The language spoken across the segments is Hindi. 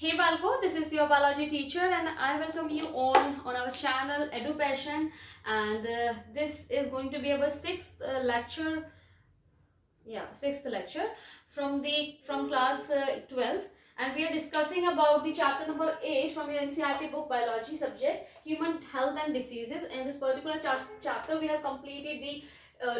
Hey Balko, this is your biology teacher and I welcome you all on our channel EduPassion, and this is going to be our sixth lecture. Sixth lecture from class 12th, and we are discussing about the chapter number 8 from your NCERT book biology subject human health and diseases. In this particular chapter we have completed the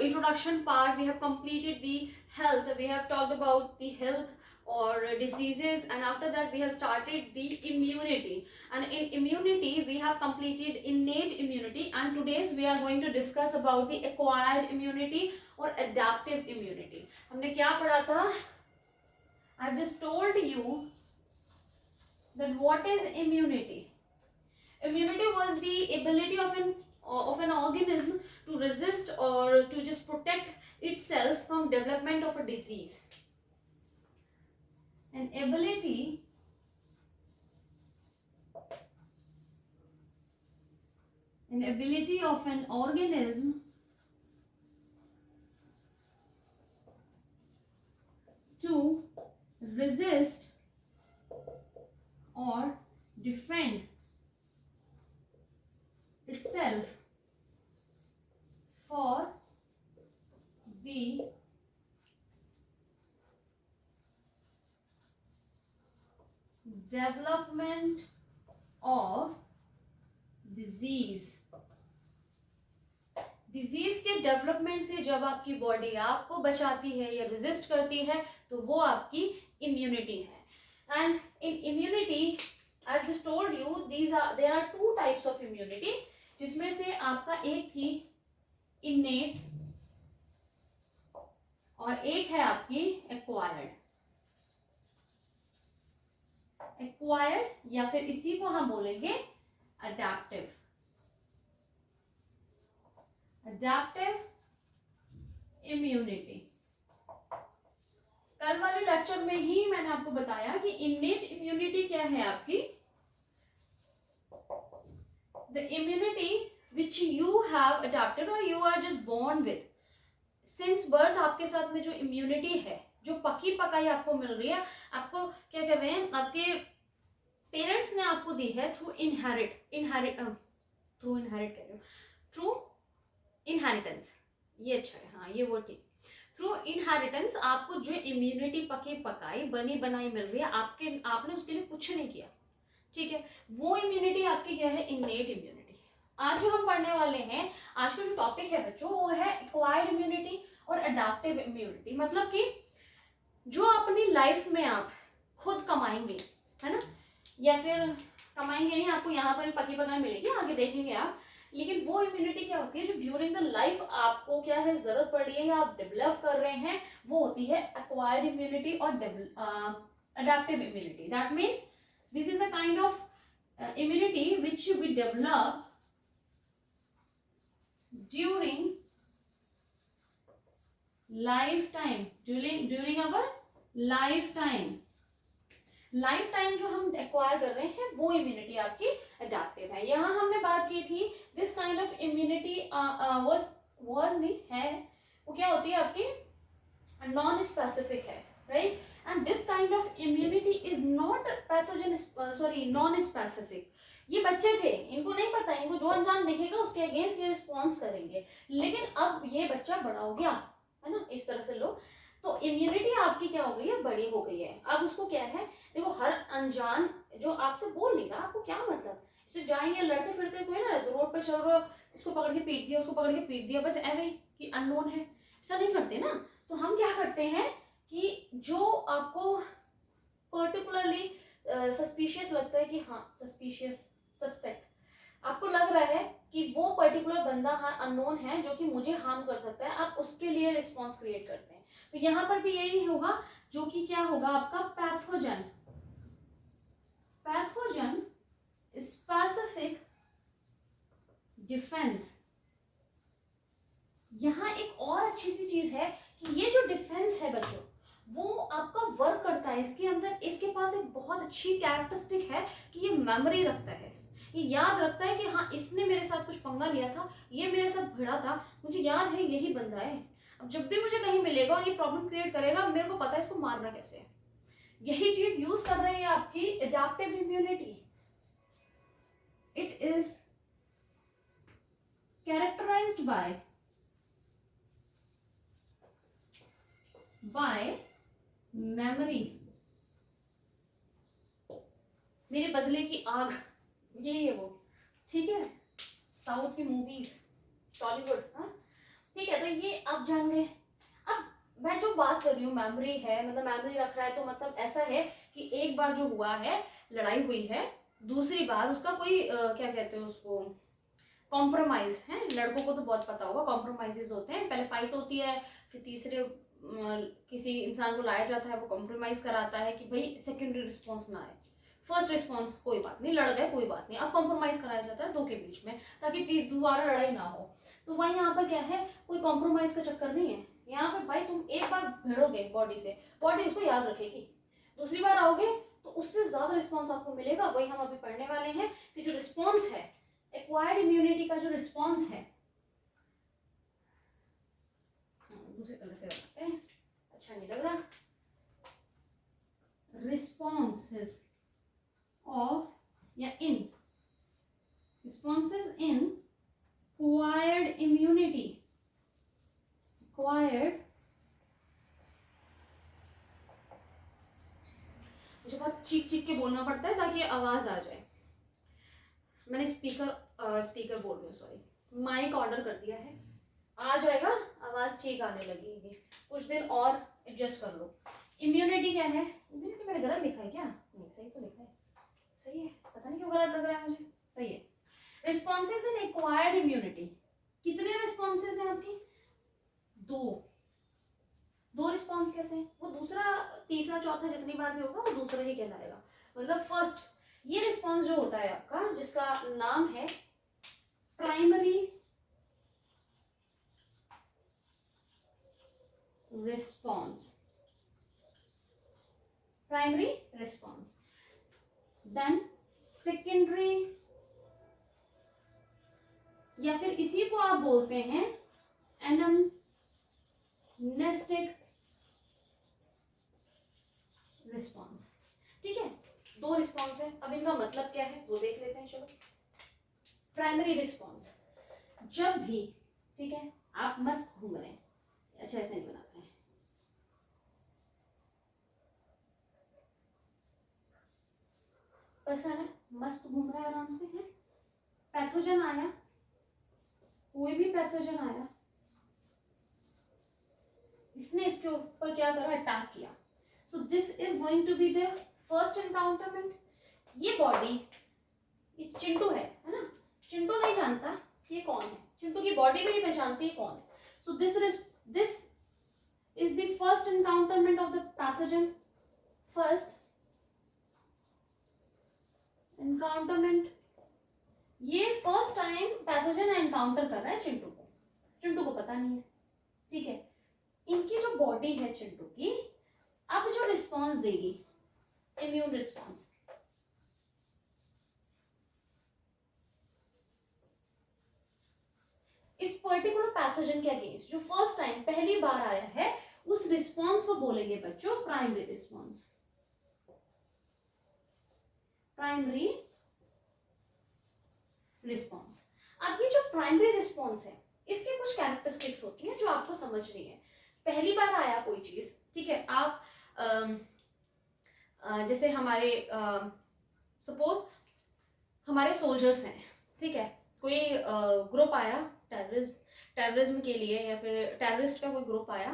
introduction part, we have completed the health, we have talked about the health or diseases, and after that we have started the immunity, and in immunity we have completed innate immunity, and today's we are going to discuss about the acquired immunity और adaptive immunity. हमने क्या पढ़ा था? I've just told you that what is immunity. Immunity was the ability of an organism to resist or to just protect itself from development of a disease. An ability of an organism to resist or defend itself for the development of disease. Disease के डेवलपमेंट से जब आपकी बॉडी आपको बचाती है या रेजिस्ट करती है तो वो आपकी इम्यूनिटी है. And in immunity I just told you there are two types of immunity, जिसमें से आपका एक थी इनेट और एक है आपकी एक्वायर्ड. या फिर इसी को हम बोलेंगे अडैप्टिव इम्यूनिटी. कल वाले लेक्चर में ही मैंने आपको बताया कि इनेट इम्यूनिटी क्या है आपकी. The immunity which you have adapted और you are just born with. Since birth आपके साथ में जो इम्यूनिटी है, जो पकी पकाई आपको मिल रही है, आपको क्या कर रहे हैं, आपके पेरेंट्स ने आपको दी है थ्रू इनहेरिटेंस. ये अच्छा है, हाँ ये वो ठीक. थ्रू इनहेरिटेंस आपको जो इम्यूनिटी पकी पकाई बनी बनाई मिल रही है, आपने उसके लिए कुछ नहीं किया, ठीक है. वो इम्यूनिटी आपकी क्या है, इनेट इम्यूनिटी. आज जो हम पढ़ने वाले हैं, आज का जो टॉपिक है बच्चों, वो है एक्वायर्ड इम्यूनिटी और अडैप्टिव इम्यूनिटी. मतलब कि जो अपनी लाइफ में आप खुद कमाएंगे, है ना, या फिर कमाएंगे नहीं, आपको यहाँ पर पकी पकाई मिलेगी, आगे देखेंगे आप. लेकिन वो इम्यूनिटी क्या होती है जो ड्यूरिंग द लाइफ आपको क्या है जरूरत पड़ रही है या आप डेवलप कर रहे हैं, वो होती है एक्वायर्ड इम्यूनिटी और adaptive immunity. That means this is a kind of immunity which we develop during lifetime, during our lifetime. जो हम एक्वायर कर रहे हैं वो इम्यूनिटी आपकी अडैप्टिव है. यहाँ हमने बात की थी this kind of immunity was नहीं है, वो क्या होती है आपकी नॉन स्पेसिफिक है, right. And this kind of immunity is not pathogen, non specific. ये बच्चे थे, इनको नहीं पता, इनको जो अनजान दिखेगा उसके अगेंस्ट ये रिस्पॉन्स करेंगे. लेकिन अब ये बच्चा बड़ा हो गया है ना, इस तरह से लो, तो इम्यूनिटी आपकी क्या हो गई है, बड़ी हो गई है. अब उसको क्या है, देखो हर अनजान जो आपसे बोल नहीं रहा, आपको क्या मतलब, इससे जाएंगे लड़ते फिरते कोई ना, तो रोड पे चल रहे हो, इसको पकड़ के पीट दिया, उसको पकड़ के पीट दिया, बस ऐसे कि अननोन है, ऐसा नहीं करते ना. तो हम क्या करते हैं कि जो आपको पर्टिकुलरली सस्पिशियस लगता है कि हाँ सस्पेक्ट आपको लग रहा है कि वो पर्टिकुलर बंदा हाँ अननोन है जो कि मुझे हार्म कर सकता है, आप उसके लिए रिस्पॉन्स क्रिएट करते हैं. तो यहाँ पर भी यही होगा, जो कि क्या होगा आपका पैथोजन स्पेसिफिक डिफेंस. यहाँ एक और अच्छी सी चीज है कि ये जो डिफेंस है बच्चों, वो आपका वर्क करता है. इसके अंदर इसके पास एक बहुत अच्छी कैरेक्टरिस्टिक है कि ये मेमोरी रखता है, ये याद रखता है कि हाँ इसने मेरे साथ कुछ पंगा लिया था, ये मेरे साथ भिड़ा था, मुझे याद है यही बंदा है. अब जब भी मुझे कहीं मिलेगा और ये प्रॉब्लम क्रिएट करेगा, मेरे को पता है इसको मारना कैसे है. यही चीज यूज कर रहे हैं आपकी adaptive immunity. It is characterized by memory. मेरे बदले की आग, यही है वो, ठीक है, साउथ की मूवीज, टॉलीवुड, हाँ ठीक है। तो ये आप जान गए। अब मैं जो बात कर रही हूँ मेमोरी है, मतलब मेमोरी रख रहा है, तो मतलब ऐसा है कि एक बार जो हुआ है, लड़ाई हुई है, दूसरी बार उसका कोई क्या कहते हैं उसको, कॉम्प्रोमाइज है। लड़कों को तो बहुत पता होगा, कॉम्प्रोमाइजेस होते हैं, पहले फाइट होती है, फिर तीसरे किसी इंसान को लाया जाता है, वो कॉम्प्रोमाइज कराता है कि भाई सेकेंडरी रिस्पॉन्स ना आए, फर्स्ट रिस्पॉन्स कोई बात नहीं, लड़ गए कोई बात नहीं, अब कॉम्प्रोमाइज कराया जाता है दो के बीच में, ताकि दोबारा लड़ाई ना हो। तो वही यहाँ पर क्या है, कोई कॉम्प्रोमाइज का चक्कर नहीं है यहाँ पे। भाई तुम एक बार भिड़ोगे बॉडी से, बॉडी उसको याद रखेगी, दूसरी बार आओगे तो उससे ज्यादा रिस्पॉन्स आपको मिलेगा। वही हम अभी पढ़ने वाले हैं कि जो रिस्पॉन्स है, एक्वायर्ड इम्यूनिटी का जो रिस्पॉन्स है, दूसरे तरह से करते हैं, अच्छा नहीं लग रहा, responses of या in responses in acquired immunity, acquired, मुझे बहुत चीख चीख के बोलना पड़ता है ताकि आवाज आ जाए। मैंने स्पीकर बोल रही हूँ, सॉरी, माइक ऑर्डर कर दिया है, आ जाएगा, आवाज ठीक आने लगेगी, कुछ दिन और एडजस्ट कर लो। इम्यूनिटी क्या है, इम्यूनिटी मैंने गलत लिखा है क्या, नहीं सही तो लिखा है, सही है, पता नहीं क्यों गलत लग रहा है मुझे, सही है। रिस्पॉन्सेज इन एक्वायर्ड इम्यूनिटी, कितने रिस्पॉन्सेज हैं आपकी, दो रिस्पॉन्स कैसे हैं, वो दूसरा तीसरा चौथा जितनी बार भी होगा वो दूसरा ही कहलाएगा। मतलब फर्स्ट ये रिस्पॉन्स जो होता है आपका, जिसका नाम है primary response, primary response, then secondary, या फिर इसी को आप बोलते हैं एनामनेस्टिक रिस्पॉन्स। ठीक है, दो रिस्पॉन्स है, अब इनका मतलब क्या है वो देख लेते हैं। चलो, प्राइमरी रिस्पॉन्स, जब भी, ठीक है, आप मस्त घूम रहे हैं, अच्छा ऐसे नहीं बनाते हैं, ऐसा ना, मस्त घूम रहा है आराम से है, पैथोजन आया, कोई भी पैथोजन आया, इसने इसके ऊपर क्या करा, अटैक किया, so this is going to be the first encounterment. ये बॉडी, ये चिंटू है ना, चिंटू नहीं जानता ये कौन है, चिंटू की बॉडी भी नहीं पहचानती है कौन है, so this is the first encounterment of the pathogen, first encounterment, ये फर्स्ट टाइम पैथोजन एनकाउंटर कर रहा है चिंटू को, चिंटू को पता नहीं है, ठीक है। इनकी जो बॉडी है चिंटू की, अब जो रिस्पॉन्स देगी, इम्यून रिस्पॉन्स, इस पर्टिकुलर पैथोजन के अगेंस्ट जो फर्स्ट टाइम पहली बार आया है, उस रिस्पॉन्स को बोलेंगे बच्चों प्राइमरी रिस्पॉन्स, प्राइमरी रिस्पॉन्स। अब ये जो प्राइमरी रिस्पॉन्स है, इसके कुछ कैरेक्टरिस्टिक्स होती हैं जो आपको समझनी है। पहली बार आया कोई चीज, ठीक है, आप जैसे हमारे सपोज हमारे सोल्जर्स हैं, ठीक है, कोई ग्रुप आया टेररिज्म के लिए, या फिर टेररिस्ट का कोई ग्रुप आया,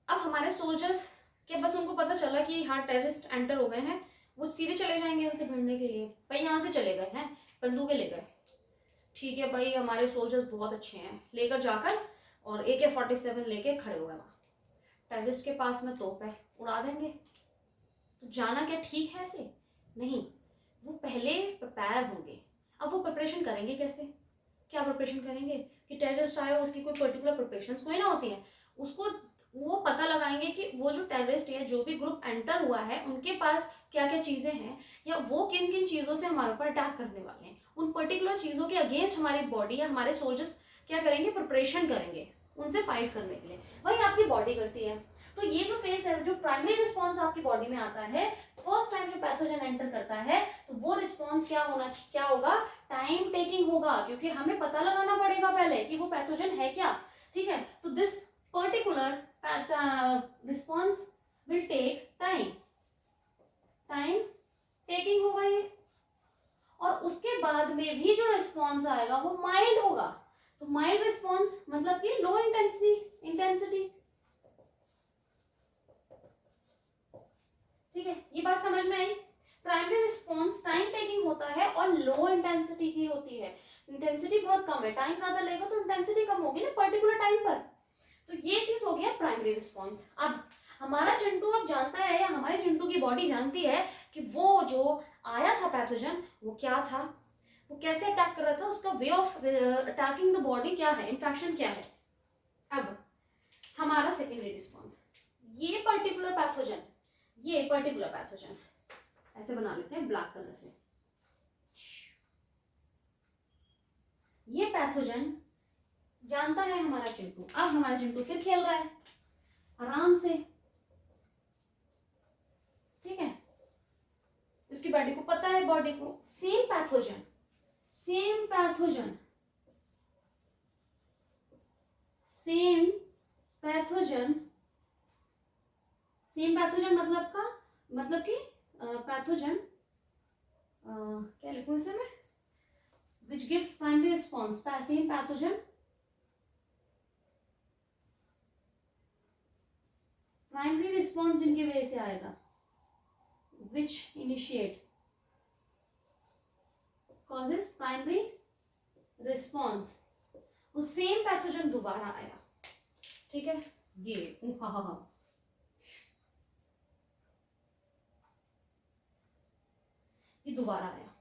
अब हमारे सोल्जर्स के बस उनको पता चला कि हाँ टेररिस्ट एंटर हो गए हैं, वो सीधे चले जाएंगे उनसे भिड़ने के लिए, भाई यहाँ से चले गए हैं, बंदूकें ले गए, ठीक है भाई हमारे सोल्जर्स बहुत अच्छे हैं, लेकर जाकर और AK-47 लेके खड़े हो गए वहाँ, टेररिस्ट के पास में तोप है, उड़ा देंगे, तो जाना क्या ठीक है ऐसे, नहीं, वो पहले प्रिपेयर होंगे। अब वो प्रिपरेशन करेंगे कैसे, क्या प्रिपरेशन करेंगे कि टेररिस्ट आए, उसकी कोई पर्टिकुलर प्रिपरेशंस कोई ना होती है, उसको वो पता लगाएंगे कि वो जो टेररिस्ट है, जो भी ग्रुप एंटर हुआ है, उनके पास क्या क्या चीज़ें हैं, या वो किन किन चीज़ों से हमारे ऊपर अटैक करने वाले हैं, उन पर्टिकुलर चीज़ों के अगेंस्ट हमारी बॉडी या हमारे सोल्जर्स क्या करेंगे, प्रिपरेशन करेंगे, उनसे फाइट करने के लिए, वही आपकी बॉडी करती है। तो ये जो फेज है, जो प्राइमरी रिस्पॉन्स आपकी बॉडी में आता है फर्स्ट टाइम जो पैथोजन एंटर करता है, तो वो रिस्पॉन्स क्या होगा, टाइम टेकिंग होगा, क्योंकि हमें पता लगाना पड़ेगा पहले कि वो पैथोजन है क्या, ठीक है। तो this particular response will take time taking होगा ये, और उसके बाद में भी जो रिस्पॉन्स आएगा वो माइल्ड होगा। तो माइल्ड रिस्पॉन्स मतलब कि लो इंटेंसिटी, ठीक है, ये बात समझ में आई। प्राइमरी रिस्पॉन्स टाइम टेकिंग होता है और लो इंटेंसिटी की होती है, इंटेंसिटी बहुत कम है, टाइम ज्यादा लगेगा तो इंटेंसिटी कम होगी ना पर्टिकुलर टाइम पर। तो ये चीज हो गया प्राइमरी रिस्पॉन्स। अब हमारा चिंटू अब जानता है, या हमारे चिंटू की बॉडी जानती है कि वो जो आया था पैथोजन वो क्या था, वो कैसे अटैक कर रहा था, उसका way of attacking the body क्या है, इन्फेक्शन क्या है। अब हमारा सेकेंडरी रिस्पॉन्स, ये पर्टिकुलर पैथोजन ऐसे बना लेते हैं ब्लैक कलर से, ये पैथोजन जानता है हमारा चिंटू। अब हमारा चिंटू फिर खेल रहा है आराम से, ठीक है, उसकी बॉडी को पता है, बॉडी को सेम पैथोजन मतलब कि पैथोजन क्या लिखूं इसे मैं, which gives primary response, same pathogen primary response जिनकी वजह से आएगा, which initiate causes primary response, वो सेम पैथोजन दोबारा आया, ठीक है, ये ये दोबारा आया।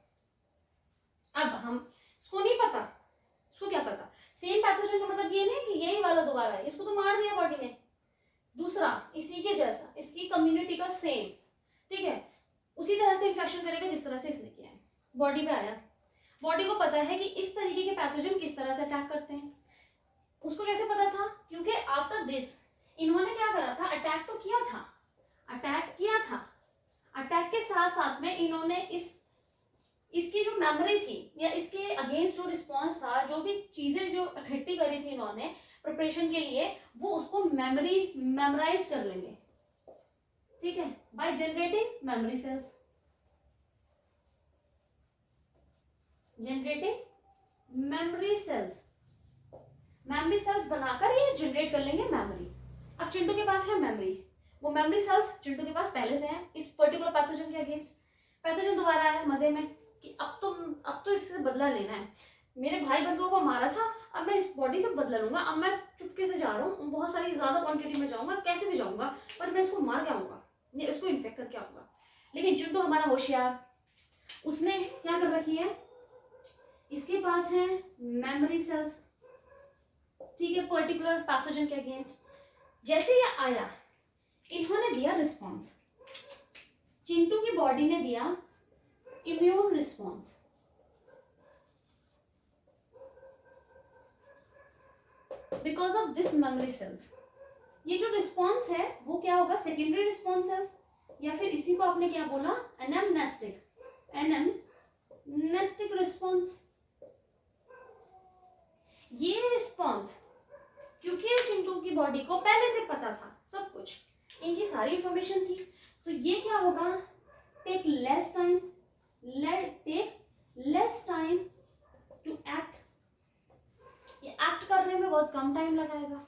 अब हम इसको नहीं पता, इसको क्या पता, सेम पैथोजन का मतलब ये नहीं कि यही वाला दोबारा है, इसको तो मार दिया बॉडी ने, दूसरा इसी के जैसा, इसकी कम्युनिटी का सेम, ठीक है, उसी तरह से इन्फेक्शन करेगा जिस तरह से इसने किया है, बॉडी पे आया, बॉडी को पता है कि इस तरीके के पैथोजन किस तरह से अटैक करते हैं। उसको कैसे पता था, क्योंकि आफ्टर दिस इन्होंने क्या करा था, अटैक तो किया था, अटैक के साथ साथ में इन्होंने इसकी जो मेमोरी थी या इसके अगेंस्ट जो रिस्पॉन्स था, जो भी चीजें जो इकट्ठी करी थी इन्होंने प्रिपरेशन के लिए, वो उसको मेमोराइज कर लेंगे, ठीक है, by generating memory cells, memory cells बनाकर ये जनरेट कर लेंगे मेमोरी। अब चिंटू के पास है मेमोरी, वो मेमोरी सेल्स चिंटू के पास पहले से हैं इस पर्टिकुलर पैथोजन के अगेंस्ट। पैथोजन दोबारा आया मजे में कि अब तो इससे बदला लेना है, मेरे भाई बंधुओं को मारा था, अब मैं इस बॉडी से बदला लूंगा, अब मैं चुपके से जा रहा हूँ, बहुत सारी ज्यादा क्वांटिटी में जाऊंगा, कैसे भी जाऊंगा, पर मैं इसको मार के आऊंगा, इसको इन्फेक्ट करके आऊंगा। लेकिन चिंटू हमारा होशियार, उसने क्या कर रखी है, इसके पास है मेमोरी सेल्स, ठीक है, पर्टिकुलर पैथोजन के अगेंस्ट। जैसे ये आया, इन्होंने दिया रिस्पॉन्स, चिंटू की बॉडी ने दिया immune response, because of this memory cells. ये जो रिस्पॉन्स है वो क्या होगा, सेकेंडरी रिस्पॉन्स सेल्स, या फिर इसी को आपने क्या बोला, एनामनेस्टिक रिस्पॉन्स। ये रिस्पॉन्स क्योंकि चिंटू की बॉडी को पहले से पता था सब कुछ, इनकी सारी इंफॉर्मेशन थी, तो ये क्या होगा, take less time to act, ये एक्ट करने में बहुत कम टाइम लगाएगा,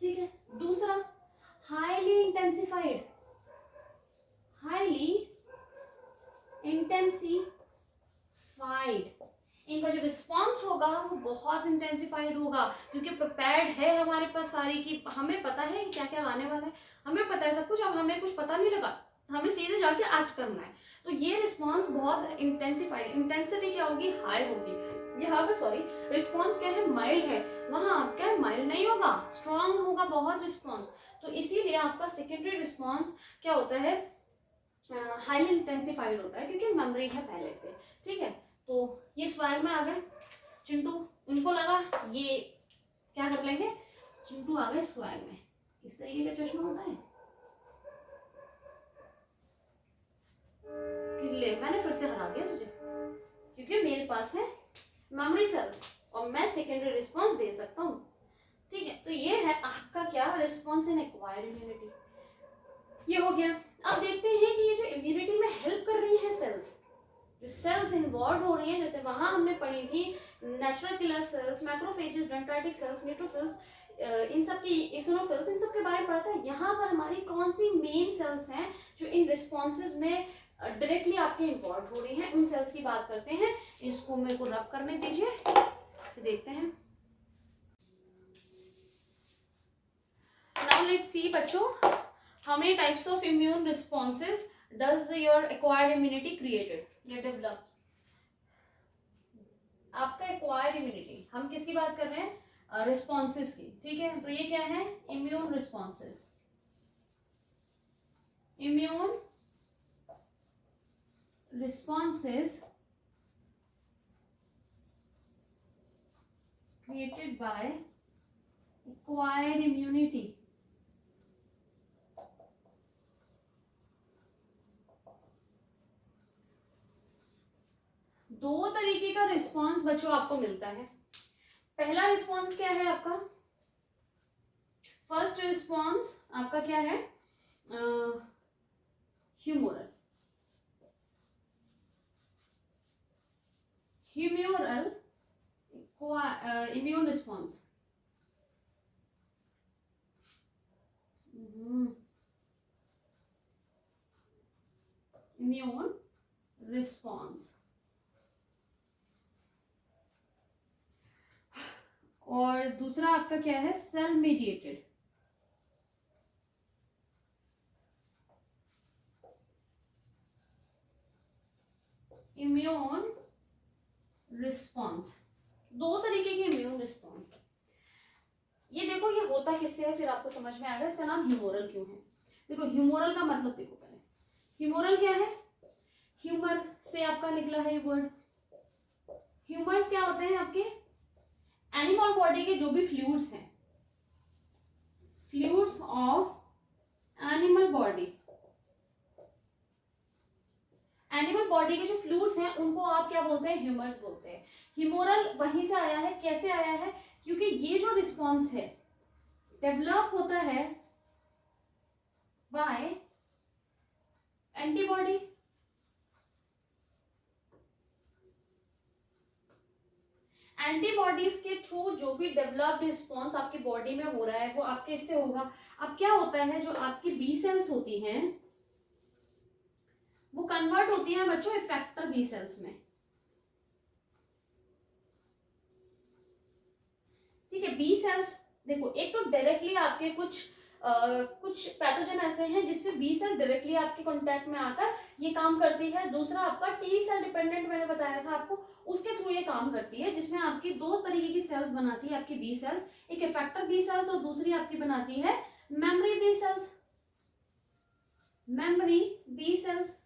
ठीक है। दूसरा, हाईली इंटेंसिफाइड, इनका जो रिस्पॉन्स होगा वो बहुत इंटेंसिफाइड होगा, क्योंकि प्रिपेयर्ड है हमारे पास सारी की, हमें पता है क्या क्या आने वाला है, हमें पता है सब कुछ, अब हमें कुछ पता नहीं लगा, हमें सीधे जाके एक्ट करना है। तो ये रिस्पॉन्स बहुत इंटेंसिफाइड, इंटेंसिटी क्या होगी, हाई होगी। यहाँ पे सॉरी रिस्पॉन्स क्या है, माइल्ड है, वहां आपका माइल्ड नहीं होगा, स्ट्रांग होगा बहुत रिस्पॉन्स। तो इसीलिए आपका सेकेंडरी रिस्पॉन्स क्या होता है, हाईली इंटेंसिफाइड होता है, क्योंकि मेमोरी है पहले से, ठीक है। तो ये स्वैग में आ गए चिंटू, उनको लगा ये क्या कर लेंगे, चिंटू आ गए स्वैग में। इस तरीके का चश्मा होता है कि ले मैंने फिर से हरा दिया तुझे, क्योंकि मेरे पास है मेमोरी सेल्स और मैं सेकेंडरी रिस्पॉन्स दे सकता हूँ। ठीक है, तो ये है आपका क्या रिस्पॉन्स इन एक्वायर्ड इम्यूनिटी, ये हो गया। अब देखते हैं कि ये जो इम्यूनिटी में हेल्प कर रही है सेल्स, जो सेल्स इन्वॉल्व हो रही है, जैसे वहां हमने पढ़ी थी natural killer cells, macrophages, dendritic cells, neutrophils, इन सब की इसिनोफिल्स, इन सब के बारे में पढ़ा था। यहाँ पर हमारी कौन सी मेन सेल्स हैं जो इन रिस्पॉन्सेज में डायरेक्टली आपके इन्वॉल्व हो रही हैं, उन सेल्स की बात करते हैं। इसको मेरे को रब करने दीजिए, फिर देखते हैं। नाउ लेट्स सी बच्चों, how many types of immune responses does your acquired immunity created या develops? आपका acquired immunity, हम किसकी बात कर रहे हैं? Responses की, ठीक है। तो ये क्या है? Immune responses. Immune responses created by acquired immunity. दो तरीके का रिस्पॉन्स बच्चों आपको मिलता है। पहला रिस्पॉन्स क्या है आपका? फर्स्ट रिस्पॉन्स आपका क्या है? Humoral. Humoral immune response. Immune response. और दूसरा आपका क्या है? Cell mediated immune response. दो तरीके के इम्यून रिस्पॉन्स। ये देखो, ये होता किससे है, फिर आपको समझ में आएगा इसका नाम ह्यूमोरल क्यों है। देखो ह्यूमोरल का मतलब देखो पहले, ह्यूमोरल क्या है? ह्यूमर से आपका निकला है वर्ड। ह्यूमर्स क्या होते हैं आपके? एनिमल बॉडी के जो भी फ्लूइड्स हैं, fluids of animal body, animal body के जो फ्लूइड्स हैं उनको आप क्या बोलते हैं? ह्यूमर्स बोलते हैं। ह्यूमोरल वहीं से आया है। कैसे आया है? क्योंकि ये जो रिस्पॉन्स है डेवलप होता है बाय एंटीबॉडी। एंटीबॉडीज के थ्रू जो भी डेवलप्ड रिस्पॉन्स आपकी बॉडी में हो रहा है वो आपके इससे होगा। अब क्या होता है, जो आपकी बी सेल्स होती हैं वो कन्वर्ट होती हैं बच्चों इफेक्टर बी सेल्स में। ठीक है, बी सेल्स देखो, एक तो डायरेक्टली आपके कुछ पैथोजन ऐसे हैं जिससे बी सेल डायरेक्टली आपके कांटेक्ट में आकर ये काम करती है। दूसरा आपका टी सेल डिपेंडेंट, मैंने बताया था आपको, उसके थ्रू ये काम करती है, जिसमें आपकी दो तरीके की सेल्स बनाती है आपकी बी सेल्स, एक इफेक्टर बी सेल्स और दूसरी आपकी बनाती है memory B cells. Memory B cells,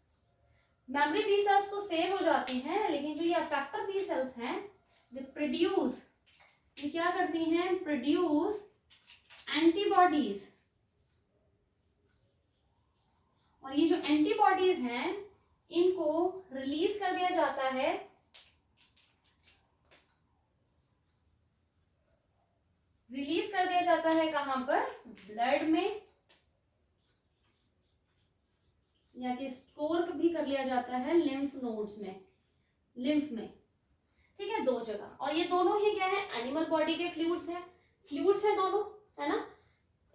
memory B cells तो सेव हो जाती हैं, लेकिन जो ये इफेक्टर बी सेल्स हैं ये प्रोड्यूस, ये क्या करती हैं? Produce antibodies. और ये जो एंटीबॉडीज हैं इनको रिलीज कर दिया जाता है कहां पर? ब्लड में, या कि स्टोर भी कर लिया जाता है लिम्फ नोड्स में, लिम्फ में। ठीक है, दो जगह। और ये दोनों ही क्या है? एनिमल बॉडी के फ्लूइड्स हैं, फ्लूइड्स हैं दोनों, है ना,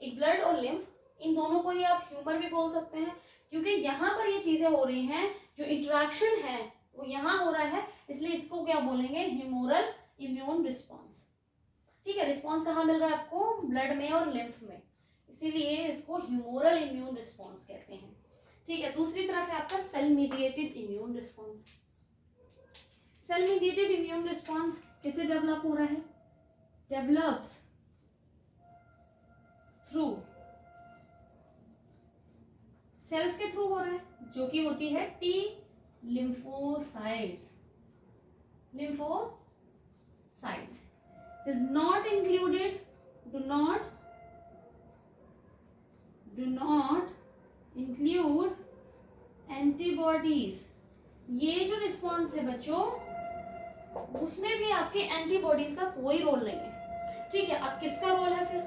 एक ब्लड और लिम्फ। इन दोनों को ही आप ह्यूमर भी बोल सकते हैं, क्योंकि यहाँ पर ये चीजें हो रही हैं, जो इंटरेक्शन है वो यहाँ हो रहा है, इसलिए इसको क्या बोलेंगे? Humoral immune response. ठीक है, रिस्पॉन्स कहाँ मिल रहा है आपको? ब्लड में और लिम्फ में, इसीलिए इसको ह्यूमोरल इम्यून रिस्पॉन्स कहते हैं। ठीक है, दूसरी तरफ है आपका cell mediated immune response. Cell mediated immune response कैसे डेवलप हो रहा है? डेवलप्स थ्रू सेल्स के थ्रू हो रहा है, जो कि होती है T lymphocytes. Lymphocytes is not included, do not do not include antibodies. ये जो रिस्पॉन्स है बच्चों, उसमें भी आपके एंटीबॉडीज का कोई रोल नहीं है। ठीक है, अब किसका रोल है, फिर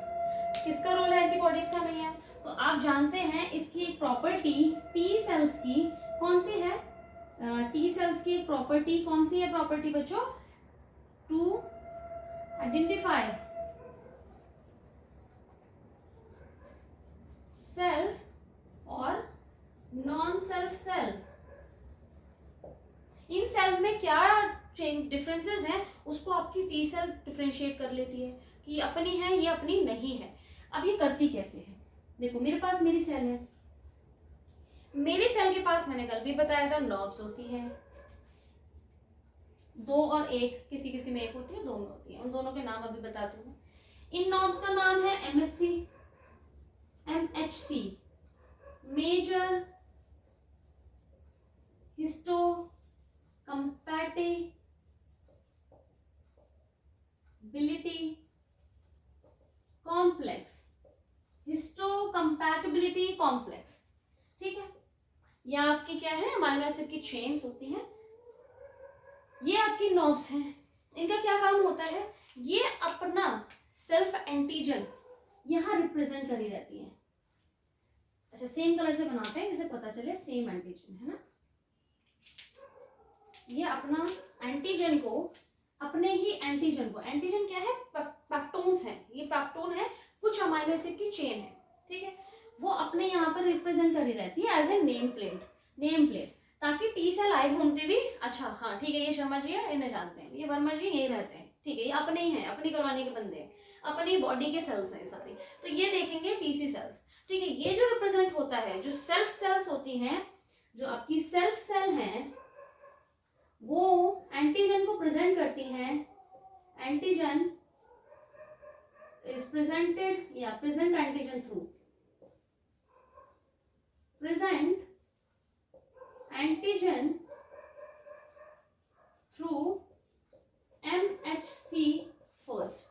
किसका रोल है, एंटीबॉडीज का नहीं है। तो आप जानते हैं इसकी एक प्रॉपर्टी टी सेल्स की कौन सी है, टी सेल्स की एक प्रॉपर्टी कौन सी है प्रॉपर्टी बच्चों, टू आइडेंटिफाई सेल्फ और नॉन सेल्फ सेल। इन सेल में क्या डिफरेंसेस हैं उसको आपकी टी सेल डिफरेंशिएट कर लेती है कि ये अपनी है ये अपनी नहीं है। अब ये करती कैसे है, देखो मेरे पास मेरी सेल है, मेरी सेल के पास मैंने कल भी बताया था नॉब्स होती है, 2 और 1, किसी किसी में 1 होती है 2 में होती है, उन दोनों के नाम अभी बताती हूँ। इन नॉब्स का नाम है MHC, MHC major histocompatibility complex, histocompatibility complex. ठीक है, ये आपकी क्या है, अमीनो एसिड की चेन्स होती हैं, ये आपकी नॉब्स हैं। इनका क्या काम होता है, ये अपना सेल्फ एंटीजन यहाँ रिप्रेजेंट करी रहती है। अच्छा, सेम कलर से बनाते हैं जिससे पता चले सेम एंटीजन है ना। ये अपना एंटीजन को, अपने ही एंटीजन को, एंटीजन क्या है, पेप्टोन्स हैं, ये पेप्टोन है, कुछ अमीनो एसिड की चेन है। ठीक है, वो अपने यहाँ पर रिप्रेजेंट करी रहती है एज ए नेम प्लेट, ताकि टी सेल आए घूमते भी, अच्छा हाँ ठीक है ये शर्मा जी है, इन्हें जानते हैं, ये वर्मा जी यही रहते हैं, ठीक है ये अपने ही हैं, अपनी कॉलोनी के बंदे हैं, अपनी बॉडी के सेल्स हैं सारे, तो ये देखेंगे टीसी सेल्स। ठीक है, ये जो रिप्रेजेंट होता है, जो सेल्फ सेल्स होती हैं, जो आपकी सेल्फ सेल हैं, वो एंटीजन को प्रेजेंट करती हैं। एंटीजन इज प्रेजेंटेड या present antigen through, present antigen through MHC first.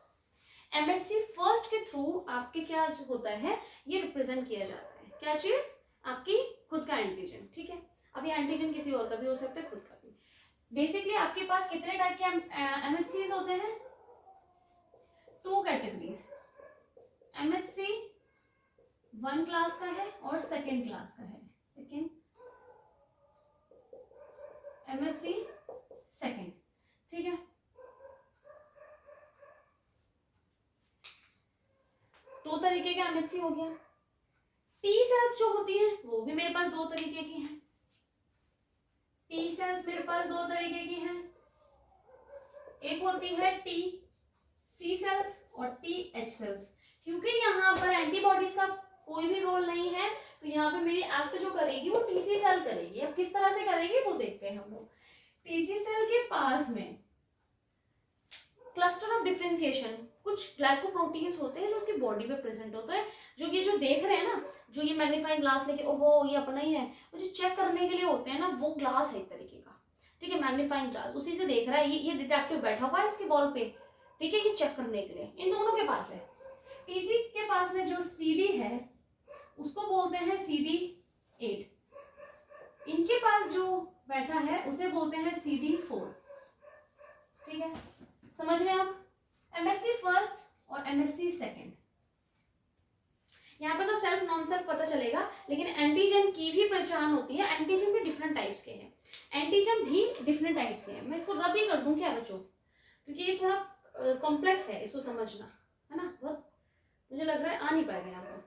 MHC first के थ्रू आपके क्या होता है, ये रिप्रेजेंट किया जाता है, क्या चीज, आपकी खुद का एंटीजन। ठीक है, अब ये एंटीजन किसी और का भी हो सकता है, खुद का भी। बेसिकली आपके पास कितने टाइप के MHCs होते हैं, 2 कैटेगरीज, MHC 1 क्लास का है और 2nd क्लास का है, सेकेंड MHC 2nd। ठीक है, दो तरीके के MHC हो गया। टी सेल्स जो होती हैं वो भी मेरे पास 2 तरीके की हैं, टी सेल्स मेरे पास 2 तरीके की हैं, एक होती है टी सी सेल्स और टी एच सेल्स। क्योंकि यहाँ पर एंटीबॉडीज का कोई भी रोल नहीं है, तो यहाँ पे मेरी एक्ट जो करेगी वो टीसी सेल करेगी। अब किस तरह से करेगी वो देखते हैं हम लोग। टीसी सेल के पास में क्लस्टर ऑफ डिफरेंशिएशन, कुछ ग्लाइकोप्रोटीन्स होते हैं जो उसकी बॉडी पे प्रेजेंट होता है, जो ये जो देख रहे हैं ना, जो ये मैग्नीफाइंग ग्लास लेके ओहो ये अपना ही है, वो जो चेक करने के लिए होते हैं ना, वो ग्लास है एक तरीके का। ठीक है, मैग्नीफाइंग ग्लास, उसी से देख रहा है, ये डिटेक्टिव बैठा हुआ है इसके बॉल पे। ठीक है, ये चेक करने के लिए इन दोनों के पास है। टीसी के पास में जो CD है उसको बोलते हैं CD8, इनके पास जो बैठा है उसे बोलते हैं CD4। ठीक है, समझ रहे हैं आप, MHC फर्स्ट और MHC सेकेंड। यहाँ पे तो सेल्फ नॉन सेल्फ पता चलेगा, लेकिन एंटीजन की भी पहचान होती है। एंटीजन भी डिफरेंट टाइप्स के हैं, एंटीजन भी डिफरेंट टाइप्स के हैं। मैं इसको रब ही कर दूं क्या बच्चों, क्योंकि ये थोड़ा कॉम्प्लेक्स है, इसको समझना है ना, बहुत मुझे लग रहा है आ नहीं पाएगा यहाँ पर।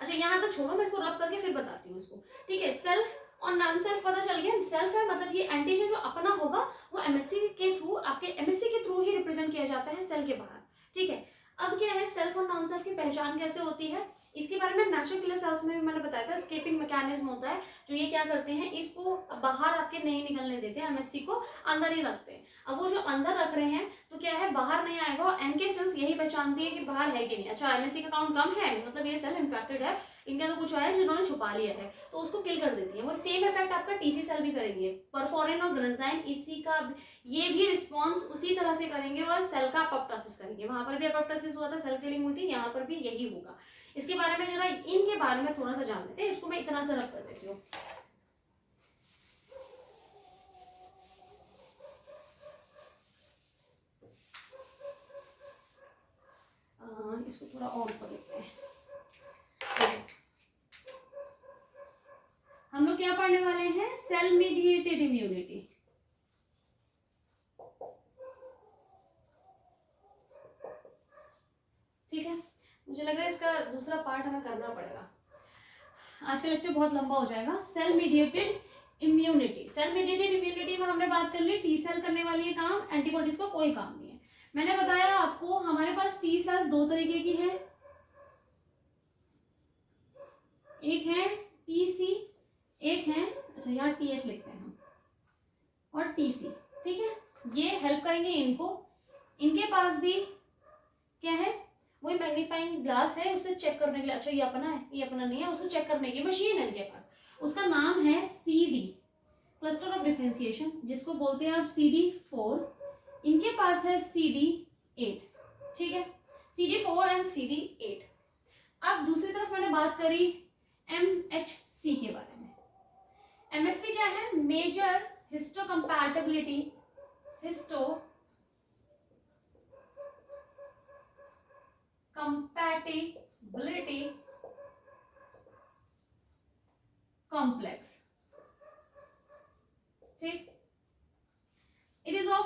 अच्छा यहाँ तक छोड़ो, मैं इसको रब करके फिर बताती हूँ इसको। ठीक है, सेल्फ और नॉन सेल्फ पता चल गया। सेल्फ है मतलब ये एंटीजन जो अपना होगा वो MHC के थ्रू, आपके MHC के थ्रू ही रिप्रेजेंट किया जाता है सेल के बाहर। ठीक है, अब क्या है, सेल्फ और नॉन सेल्फ की पहचान कैसे होती है, इसके बारे में नेचुरल किलर सेल्स में भी मैंने बताया था। एस्केपिंग मैकेनिज्म होता है, जो ये क्या करते हैं, इसको बाहर आपके नहीं निकलने देते हैं, MHC को अंदर ही रखते हैं। अब वो जो अंदर रख रहे हैं तो क्या है, बाहर नहीं आएगा, और NK सेल्स यही पहचानती है कि बाहर है कि नहीं। अच्छा MHC का काउंट कम है, मतलब ये सेल इन्फेक्टेड है, इनका तो कुछ है जिन्होंने छुपा लिया है, तो उसको किल कर देती है। वो सेम इफेक्ट आपका टीसी सेल भी करेंगे, परफोरिन और ग्रेन्जाइम इसी का ये भी रिस्पॉन्स उसी तरह से करेंगे और सेल का अपोप्टोसिस करेंगे। वहां पर भी अपोप्टोसिस हुआ था, सेल किलिंग हुई थी, यहाँ पर भी यही होगा। इसके बारे में जरा इनके बारे में थोड़ा सा जान लेते हैं। इसको मैं इतना सा रब कर देती हूँ। इसको थोड़ा ऑन कर लेते हैं। हम लोग क्या पढ़ने वाले हैं? Cell mediated immunity. ठीक है, मुझे लग रहा है इसका दूसरा पार्ट हमें करना पड़ेगा, आज का लेक्चर बहुत लंबा हो जाएगा। Cell mediated immunity. Cell mediated immunity में हमने बात कर ली टी सेल करने वाली है काम, एंटीबॉडीज का कोई काम नहीं है। मैंने बताया आपको हमारे पास टी सेल्स दो तरीके की हैं, एक है टीसी, एक है, अच्छा यहाँ टीएच लिखते हैं हम, और टीसी। ठीक है, ये हेल्प करेंगे इनको। इनके पास भी क्या है? वही मैग्नीफाइंग ग्लास है, उससे चेक करने के लिए, अच्छा ये अपना है, ये अपना नहीं है, उसको चेक करने की मशीन है इनके पास। उसका नाम है CD, क्लस्टर ऑफ डिफरेंशिएशन, जिसको बोलते हैं आप CD4। इनके पास है CD8। ठीक है, CD4 एंड CD8। अब दूसरी तरफ मैंने बात करी MHC के बारे में। MHC क्या है? Major histocompatibility, compatibility complex. ठीक, it is of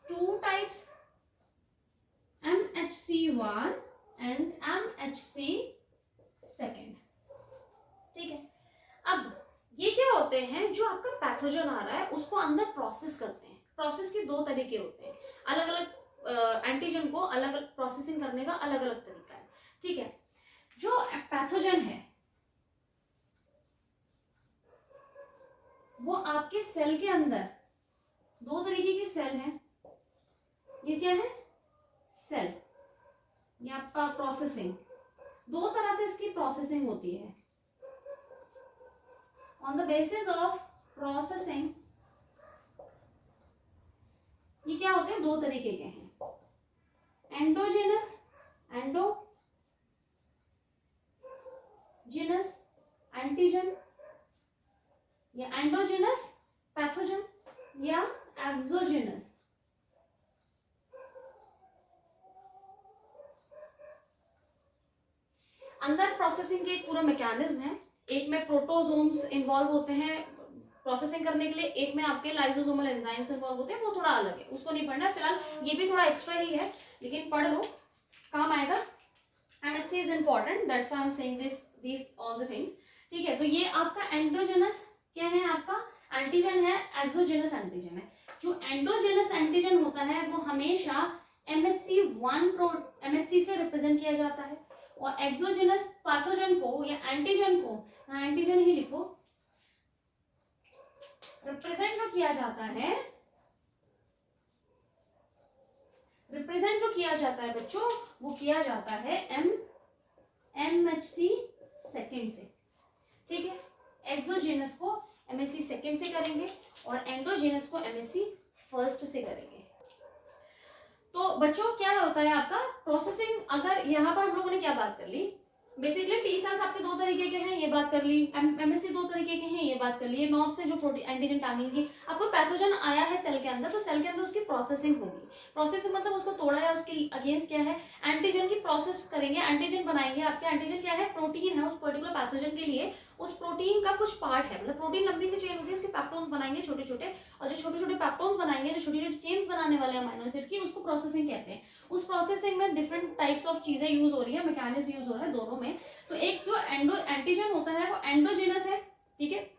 two types, MHC1 and MHC2। ठीक है, अब ये क्या होते हैं? जो आपका पैथोजन आ रहा है उसको अंदर प्रोसेस करते हैं। प्रोसेस के दो तरीके होते हैं, अलग अलग एंटीजन को अलग अलग प्रोसेसिंग करने का अलग अलग तरीका है। ठीक है, जो पैथोजन है वो आपके सेल के अंदर दो तरीके के सेल हैं। ये क्या है? सेल, ये आपका प्रोसेसिंग, दो तरह से इसकी प्रोसेसिंग होती है। On the basis of processing ये क्या होते हैं? दो तरीके के हैं, एंडोजेनस एंटीजन, या एंडोजेनस पैथोजन, या एक्सोजेनस। अंदर प्रोसेसिंग के एक पूरा मैकेनिज्म है। एक में प्रोटोजोम्स इन्वॉल्व होते हैं प्रोसेसिंग करने के लिए, एक में आपके लाइसोसोमल एंजाइम्स इन्वॉल्व होते हैं, वो थोड़ा अलग है, उसको नहीं पढ़ना है फिलहाल। ये भी थोड़ा एक्स्ट्रा ही है, लेकिन पढ़ लो, काम आएगा। MHC is important, that's why I am saying this all the things. ठीक है, तो ये आपका एंडोजेनस क्या है? आपका एंटीजन है, एक्सोजेनस एंटीजन है। जो एंडोजेनस एंटीजन होता है वो हमेशा MHC से रिप्रेजेंट किया जाता है, और एक्सोजेनस पैथोजन को या एंटीजन को, एंटीजन ही लिखो, रिप्रेजेंट जो किया जाता है बच्चों, वो किया जाता है MHC सेकेंड से। ठीक है, एक्सोजेनस को MHC सेकेंड से करेंगे और एंडोजेनस को MHC फर्स्ट से करेंगे। तो बच्चों क्या होता है आपका प्रोसेसिंग? अगर यहाँ पर हम लोगों ने क्या बात कर ली? बेसिकली टी सेल्स आपके दो तरीके के हैं, ये बात कर ली। MHC दो तरीके के हैं, ये बात कर ली। ये नॉब से जो प्रोटीन एंटीजन टांगेंगे, आपको पैथोजन आया है सेल के अंदर, तो सेल के अंदर उसकी प्रोसेसिंग होगी। प्रोसेसिंग मतलब उसको तोड़ा है, उसके अगेंस्ट क्या है? एंटीजन की प्रोसेस करेंगे, एंटीजन बनाएंगे। आपके एंटीजन क्या है? प्रोटीन है, उस पर्टिकुलर पैथोजन के लिए उस प्रोटीन का कुछ पार्ट है, मतलब प्रोटीन लंबी सी चेन होती है, उसके पैप्टोन्स बनाएंगे छोटे छोटे, और जो छोटे छोटे पैप्टोन्स बनाएंगे, जो छोटी छोटी चेन्स बनाने वाले हैं अमीनो एसिड की, उसको प्रोसेसिंग कहते हैं। उस प्रोसेसिंग में डिफरेंट टाइप्स ऑफ चीजें यूज हो रही है, मैकेनिज्म यूज हो रहा है दोनों में। तो एक जो एंटीजन होता है वो एंडोजेनस है, ठीक है,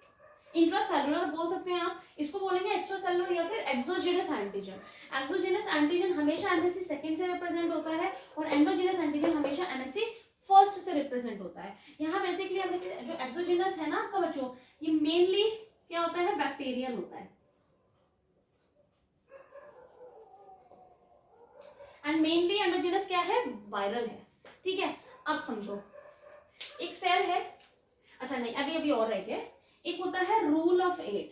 इंट्रासेलुलर बोल सकते हैं आप, इसको बोलेंगे एक्स्ट्रासेलुलर या फिर एक्सोजेनस एंटीजन। एक्सोजेनस एंटीजन हमेशा MHC सेकंड से रिप्रेजेंट होता है, और एंडोजेनस एंटीजन हमेशा MHC फर्स्ट से रिप्रेजेंट होता है। यहाँ बेसिकली MHC जो एक्सोजेनस है ना आपका बच्चों, ये मेनली क्या होता है? बैक्टीरियल होता है, एंड मेनली एंडोजेनस क्या है? वायरल है। ठीक है, अब समझो, एक सेल है, अच्छा नहीं अभी और रह गए, एक होता है रूल ऑफ 8।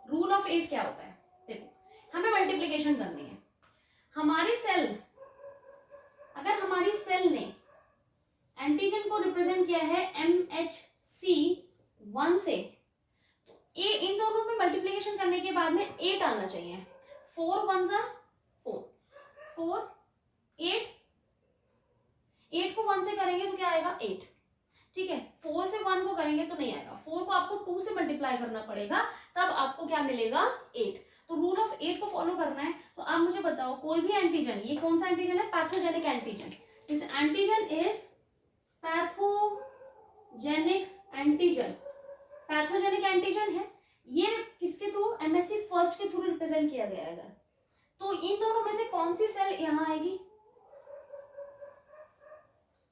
रूल ऑफ 8 क्या होता है? देखो, हमें मल्टीप्लिकेशन करनी है। हमारी सेल, अगर हमारी सेल ने रिप्रेजेंट किया है MHC1 से, तो ए इन दोनों में मल्टीप्लीकेशन करने के बाद में 8 आना चाहिए। 4 1 4, 4 8, 8 को 1 से करेंगे तो क्या आएगा 8, ठीक है। 4 से 1 को करेंगे तो नहीं आएगा, 4 को आपको 2 से मल्टीप्लाई करना पड़ेगा, तब आपको क्या मिलेगा 8। तो रूल ऑफ 8 को फॉलो करना है। तो आप मुझे बताओ कोई भी एंटीजन, ये कौन सा एंटीजन है, pathogenic antigen, this antigen is pathogenic antigen, pathogenic antigen है ये, किसके थ्रू, MSC फर्स्ट के थ्रू रिप्रेजेंट किया गया है। अगर तो इन दोनों में से कौन सी सेल यहाँ आएगी,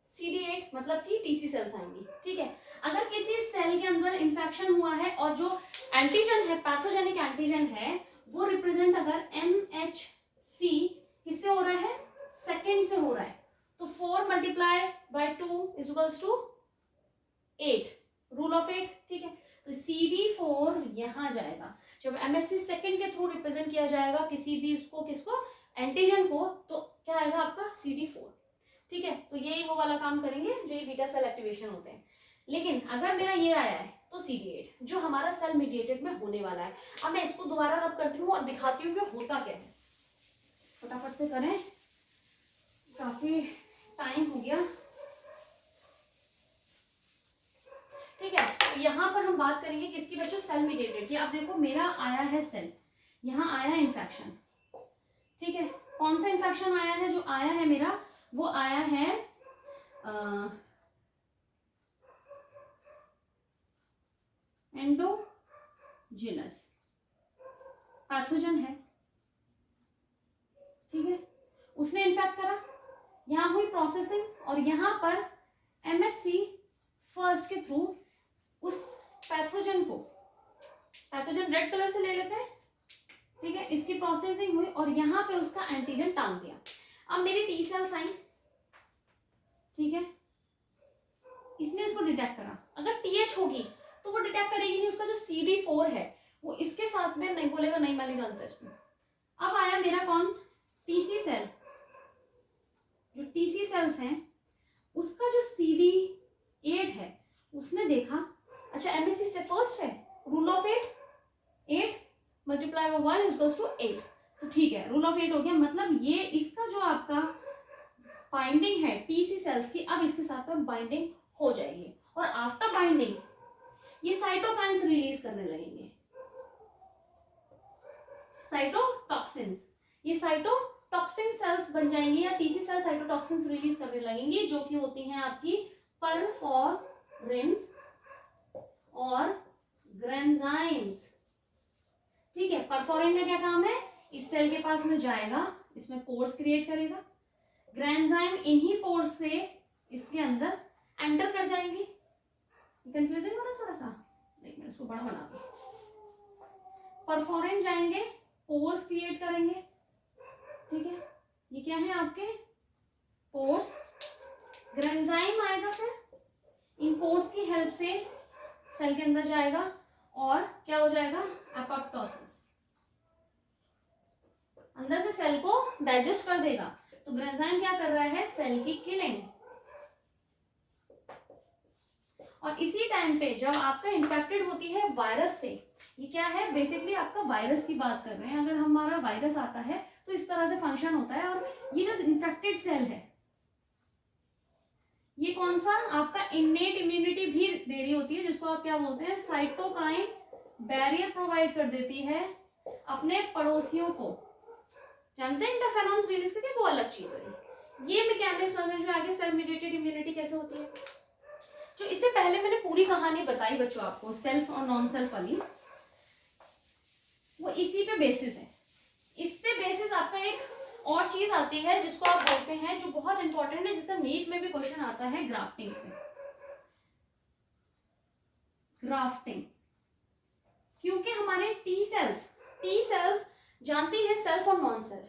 CD8, मतलब कि TC सेल्स आएंगी, ठीक है। अगर किसी सेल के अंदर इंफेक्शन हुआ है और जो एंटीजन है, पैथोजेनिक एंटीजन है, वो रिप्रेजेंट अगर MHC किससे हो रहा है, सेकेंड से हो रहा है, तो 4 multiply by 2 is equals to 8, rule of 8, ठीक है। तो CD4 यहाँ जाएगा। जब MSC सेकेंड के थ्रू रिप्रेजेंट किया जाएगा किसी भी उसको, किसको, एंटीजन को, तो क्या आएगा आपका CD4, ठीक है। तो यही वो वाला काम करेंगे जो ये बीटा सेल एक्टिवेशन होते हैं। लेकिन अगर मेरा ये आया है तो CD8 जो हमारा सेल मीडिएटेड में होने वाला है। अब मैं इसको दोबारा रब करती हूँ और दिखाती हूँ कि होता क्या है, फटाफट से करें, काफी टाइम हो गया, ठीक है। तो यहाँ पर हम बात करेंगे किसकी बच्चों, सेल मीडिएटेड की। अब देखो मेरा आया है सेल, यहाँ आया है इन्फेक्शन, ठीक है। कौन सा इन्फेक्शन आया है, जो आया है मेरा वो आया है एंडोजिनस पैथोजन है, ठीक है। उसने इन्फेक्ट करा, यहाँ हुई प्रोसेसिंग और यहाँ पर MHC फर्स्ट के थ्रू उस पैथोजन को, पैथोजन रेड कलर से ले लेते हैं, ठीक है, इसकी प्रोसेसिंग हुई और यहाँ पे उसका एंटीजन टांग दिया। अब मेरी T सेल्स आई, ठीक है, इसने इसको डिटेक्ट करा। अगर TH होगी तो वो डिटेक्ट करेगी नहीं, उसका जो CD4 है वो इसके साथ में नहीं बोलेगा, नहीं मैं नहीं जानता इसमें। अब आया मेरा कौन, TC सेल, जो TC सेल्स हैं उसका जो CD8 है उसने देखा, अच्छा MSC से फर्स्ट है, rule of 8, 8 multiply by 1 equals to 8, तो ठीक है, रूल ऑफ 8 हो गया। मतलब ये इसका जो आपका बाइंडिंग है TC सेल्स की, अब इसके साथ में बाइंडिंग हो जाएगी और आफ्टर बाइंडिंग ये साइटोकाइंस रिलीज करने लगेंगे, साइटोटॉक्सिन्स, ये साइटोटॉक्सिन सेल्स बन जाएंगी या TC सेल साइटोटॉक्सिन्स रिलीज करने लगेंगी, जो कि होती हैं आपकी परफॉरिन्स और ग्रेन्जाइम्स, ठीक है। परफॉरिन का क्या काम है, इस सेल के पास में जाएगा, इसमें पोर्स क्रिएट करेगा, ग्रेन्जाइम इन्हीं पोर्स से इसके अंदर एंटर कर जाएंगी। कंफ्यूजिंग हो रहा है थोड़ा सा, एक मिनट इसको बड़ा बना दो। परफॉरिन जाएंगे, पोर्स क्रिएट करेंगे, ठीक है, ये क्या है आपके पोर्स, ग्रेन्जाइम आएगा, फिर इन पोर्स की हेल्प से सेल के अंदर जाएगा और क्या हो जाएगा, एपोप्टोसिस, अंदर से सेल को डाइजेस्ट कर देगा। तो ग्रेन्जाइम क्या कर रहा है, सेल की किलिंग। और इसी टाइम पे जब आपका इन्फेक्टेड होती है वायरस से, ये क्या है बेसिकली आपका वायरस की बात कर रहे हैं, अगर हमारा वायरस आता है तो इस तरह से फंक्शन होता है। और ये जो इन्फेक्टेड सेल है ये कौन सा आपका इन्नेट इम्यूनिटी भी दे रही होती है, जिसको आप क्या बोलते हैं, साइटोकाइन बैरियर प्रोवाइड कर देती है अपने पड़ोसियों को। जानते हैं इंटरफेरॉन्स रिलीज करके, वो अलग चीज है। ये मैकेनिज्म समझ में आगे सेल मीडिएटेड इम्यूनिटी कैसे होती है। जो इससे पहले मैंने पूरी कहानी बताई बच्चों आपको, सेल्फ और नॉन सेल्फ वाली, वो इसी पे बेसिस है। इस पे बेसिस आपका एक और चीज आती है जिसको आप बोलते हैं, जो बहुत इंपॉर्टेंट है, जिसका नीट में भी क्वेश्चन आता है, ग्राफ्टिंग पे। ग्राफ्टिंग, क्योंकि हमारे टी सेल्स जानती है सेल्फ और नॉन सेल्फ,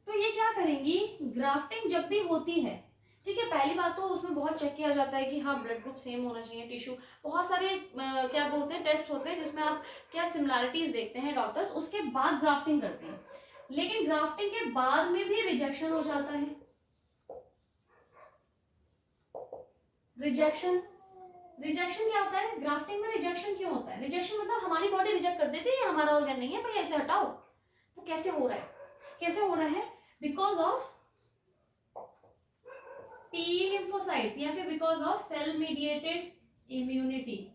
तो ये क्या करेंगी, ग्राफ्टिंग जब भी होती है, ठीक है, पहली बात तो उसमें बहुत चेक किया जाता है कि हाँ ब्लड ग्रुप सेम होना चाहिए, टिश्यू, बहुत सारे क्या बोलते हैं टेस्ट होते हैं जिसमें आप क्या सिमिलैरिटीज देखते हैं डॉक्टर्स, उसके बाद ग्राफ्टिंग करते हैं। लेकिन ग्राफ्टिंग के बाद में भी रिजेक्शन हो जाता है, रिजेक्शन, रिजेक्शन क्या होता है? ग्राफ्टिंग में रिजेक्शन क्यों होता है? रिजेक्शन मतलब हमारी बॉडी रिजेक्ट कर देती है ये हमारा ऑर्गन नहीं है भाई, ऐसे हटाओ। वो कैसे हो रहा है? कैसे हो रहा है? बिकॉज ऑफ टी लिम्फोसाइट्स या फिर because of cell mediated immunity.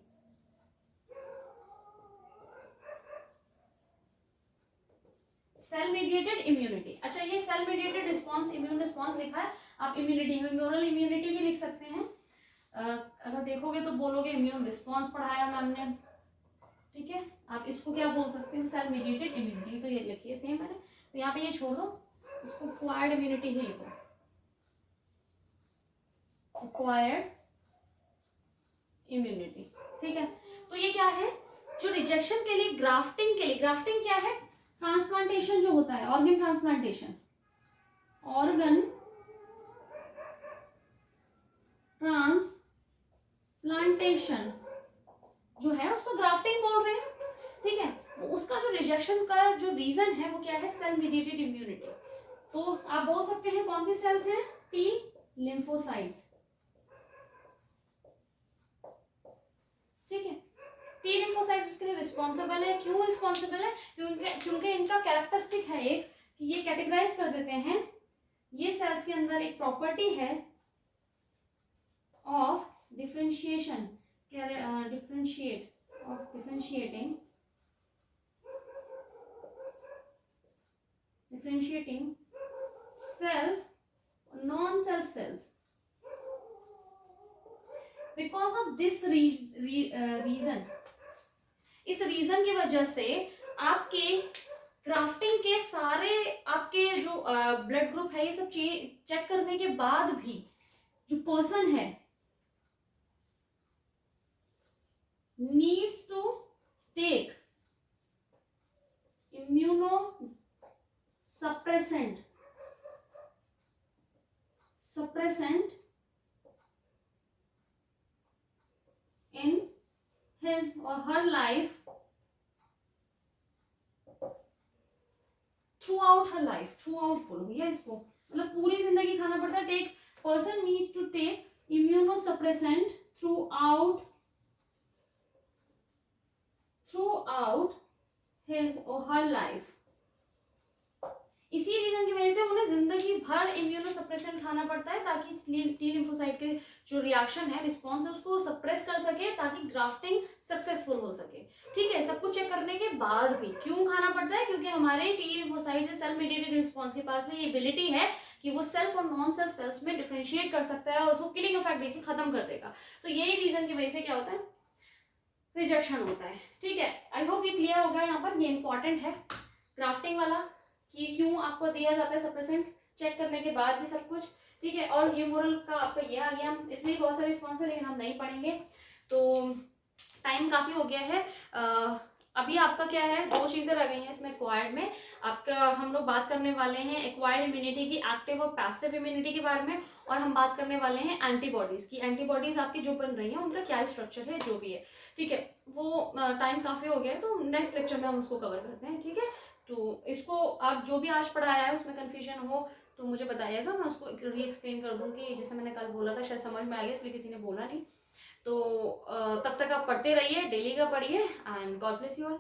Cell mediated immunity. अच्छा, ये cell mediated response, immune response लिखा है, आप इम्यूनिटी, ह्यूमरल इम्यूनिटी भी लिख सकते हैं। अगर देखोगे तो बोलोगे इम्यून रिस्पॉन्स पढ़ाया मैम ने, ठीक है। आप इसको क्या बोल सकते हो? Cell mediated immunity. तो ये लिखिए सेम मैंने, तो यहाँ पे ये छोड़ दो, इसको एक्वायर्ड इम्यूनिटी ही लिखो, एक्वायर्ड इम्यूनिटी, ठीक है। तो ये क्या है? जो रिजेक्शन के लिए, ग्राफ्टिंग के लिए, ग्राफ्टिंग क्या है? ट्रांसप्लांटेशन जो होता है, ऑर्गन ट्रांसप्लांटेशन, ऑर्गन ट्रांसप्लांटेशन जो है उसको ग्राफ्टिंग बोल रहे हैं, ठीक है। उसका जो रिजेक्शन का जो रीजन है वो क्या है? Cell mediated immunity. तो आप बोल सकते हैं कौन सी सेल्स हैं? टी लिम्फोसाइट्स, ठीक है। टी लिम्फोसाइट्स उसके लिए रिस्पॉन्सिबल है। क्यों रिस्पॉन्सिबल है? क्योंकि इनका कैरेक्टरिस्टिक है एक, कि ये कैटेगराइज कर देते हैं, ये सेल्स के अंदर एक प्रॉपर्टी है of differentiation, differentiating self non self cells. Because of this reason, इस रीजन की वजह से आपके ग्राफ्टिंग के सारे आपके जो ब्लड ग्रुप है ये सब चेक करने के बाद भी जो पर्सन है needs to take immunosuppressant in his or her life, throughout her life, throughout बोलो भैया इसको, मतलब पूरी जिंदगी खाना पड़ता है। Take, person needs to take immunosuppressant throughout his or her life। इसी रीजन की वजह से उन्हें जिंदगी भर इम्यूनोसप्रेसेंट खाना पड़ता है ताकि टी लिम्फोसाइट के जो रिएक्शन है, रिस्पॉन्स है, उसको सप्रेस कर सके ताकि ग्राफ्टिंग सक्सेसफुल हो सके, ठीक है। सब कुछ चेक करने के बाद भी क्यों खाना पड़ता है? क्योंकि हमारे T lymphocyte cell mediated response के पास में ये एबिलिटी है कि वो सेल्फ और नॉन सेल्फ सेल्स में डिफरेंशिएट कर सकता है और उसको किलिंग इफेक्ट देके खत्म कर देगा। तो यही रीजन की वजह से क्या होता है? रिजेक्शन होता है, ठीक है। आई होप ये क्लियर हो गया। यहाँ पर ये इंपॉर्टेंट है ग्राफ्टिंग वाला, कि क्यों आपको दिया जाता है सप्रेसेंट, चेक करने के बाद भी सब कुछ, ठीक है। और ह्यूमरल का आपका ये आ गया, इसमें बहुत सारे रिस्पॉन्स है लेकिन हम नहीं पढ़ेंगे, तो टाइम काफ़ी हो गया है। अभी आपका क्या है, दो चीज़ें रह गई हैं इसमें एक्वायर्ड में। आपका हम लोग बात करने वाले हैं एक्वायर्ड इम्यूनिटी की, एक्टिव और पैसिव इम्यूनिटी के बारे में, और हम बात करने वाले हैं एंटीबॉडीज़ की। एंटीबॉडीज़ आपकी जो बन रही हैं उनका क्या स्ट्रक्चर है, जो भी है, ठीक है। वो टाइम काफ़ी हो गया है, तो नेक्स्ट लेक्चर में हम उसको कवर करते हैं, ठीक है। तो इसको आप जो भी आज पढ़ाया है उसमें कन्फ्यूजन हो तो मुझे बताइएगा, मैं उसको री एक्सप्लेन कर दूँगी। जैसे मैंने कल बोला था, शायद समझ में आ गया, इसलिए किसी ने बोला नहीं। तो तब तक आप पढ़ते रहिए, डेली का पढ़िए, and God bless you all.